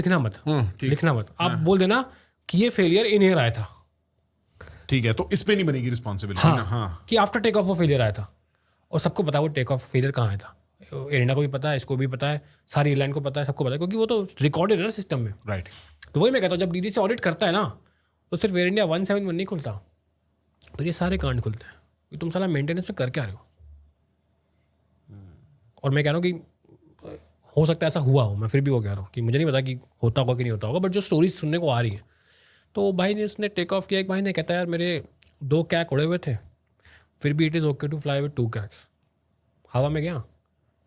लिखना मत, ठीक। लिखना मत, आप बोल देना कि ये फेलियर इन एयर आया था। ठीक है, तो इस पे नहीं बनेगी रिस्पॉन्सिबिलिटी ना। हाँ, कि आफ्टर टेक ऑफ वो फेलियर आया था, और सबको पता है वो टेक ऑफ फेलियर कहाँ आया था। एयर इंडिया को भी पता है, इसको भी पता है, सारी एयरलाइन को पता है, सबको पता है, क्योंकि वो तो रिकॉर्डेड है ना सिस्टम में। राइट। तो वही मैं कहता हूँ, जब डीडी से ऑडिट करता है ना, तो सिर्फ एयर इंडिया 171 नहीं खुलता, फिर ये सारे कांड खुलते हैं कि तुम साला मेंटेनेंस में कर क्या रहे हो। और मैं कह रहा हूँ कि हो सकता है ऐसा हुआ हो, मैं फिर भी वो कह रहा हूँ कि मुझे नहीं पता कि होता होगा कि नहीं होता होगा, बट जो स्टोरीज सुनने को आ रही है, तो भाई ने उसने टेक ऑफ किया, एक भाई ने कहता है यार मेरे 2 कैक उड़े हुए थे, फिर भी it is okay to fly with 2 cracks. हवा में गया,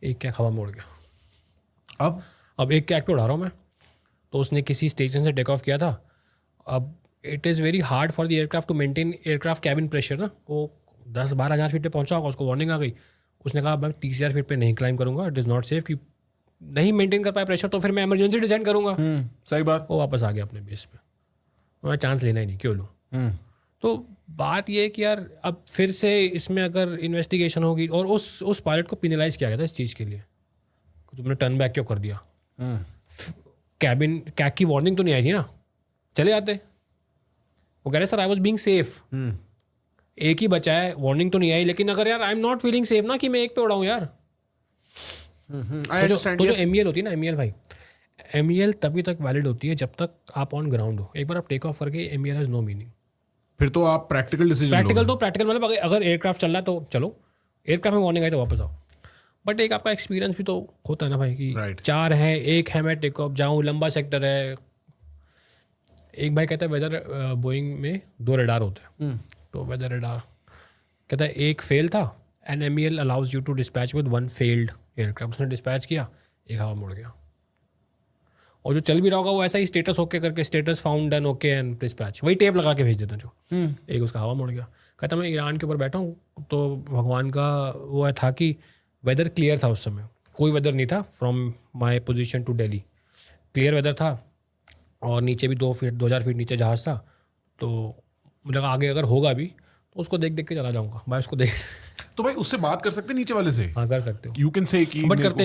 1 कैक हवा में उड़ गया, अब 1 कैक पे उड़ा रहा हूँ मैं। तो उसने किसी स्टेशन से टेक ऑफ किया था। अब it is very hard for the aircraft to maintain aircraft cabin pressure ना, वो 10-12 हज़ार फीट पे पहुंचा होगा, उसको वार्निंग आ गई, उसने कहा मैं 30,000 फीट पे नहीं क्लाइम करूंगा, इट इज़ नॉट सेफ, कि नहीं मेंटेन कर पाया प्रेशर तो फिर मैं इमरजेंसी डिजाइन करूंगा। सही बात। वो वापस आ गया अपने बेस पे, मैं चांस लेना ही नहीं, क्यों लूँ। तो बात ये है कि यार अब फिर से इसमें अगर इन्वेस्टिगेशन होगी, और उस पायलट को पिनलाइज किया गया था इस चीज़ के लिए, तुमने टर्न बैक क्यों कर दिया। कैबिन कैक की वार्निंग तो नहीं आई थी ना, चले जाते। वो कह रहे sir I was being safe, एक ही बचा है, वार्निंग तो नहीं आई, लेकिन अगर यार I am not feeling safe ना कि मैं एक पे उड़ाऊँ यार। तो जो एमईएल होती है ना, एमईएल भाई, एमईएल तभी तक वैलिड होती है जब तक आप ऑन ग्राउंड हो। एक बार आप टेक ऑफ करके एमईएल हैज नो मीनिंग। फिर तो आप प्रैक्टिकल डिसीजन प्रैक्टिकल मतलब अगर एयरक्राफ्ट चल रहा है तो चलो, एयरक्राफ्ट में वार्निंग आई तो वापस आओ, बट एक आपका एक्सपीरियंस भी तो होता है ना भाई, कि Right. 4 है, 1 है मैं टेक ऑफ जाऊँ, लंबा सेक्टर है। एक भाई कहता है वेदर बोइंग में 2 रडार होते हैं, तो वेदर रडार कहता है एक फेल था, and MEL allows you to dispatch with 1 failed aircraft. उसने डिस्पैच किया, एक हवा मुड़ गया, और जो चल भी रहा होगा वो ऐसा ही स्टेटस ओके करके, status found done okay and dispatch, वही टेप लगा के भेज देते हैं जो। एक उसका हवा मुड़ गया, कहता मैं ईरान के ऊपर बैठा हूँ, तो भगवान का वो था कि वेदर क्लियर था उस समय, कोई वेदर नहीं था from my position to Delhi, clear weather था, और नीचे भी 2,000 फीट नीचे जहाज़ था। तो मुझे लगा आगे अगर होगा भी तो उसको देख देख के चला जाऊँगा, मैं उसको देख। तो भाई उससे बात कर सकते नीचे वाले से। हाँ कर सकते हो, यू कैन से कि बट करते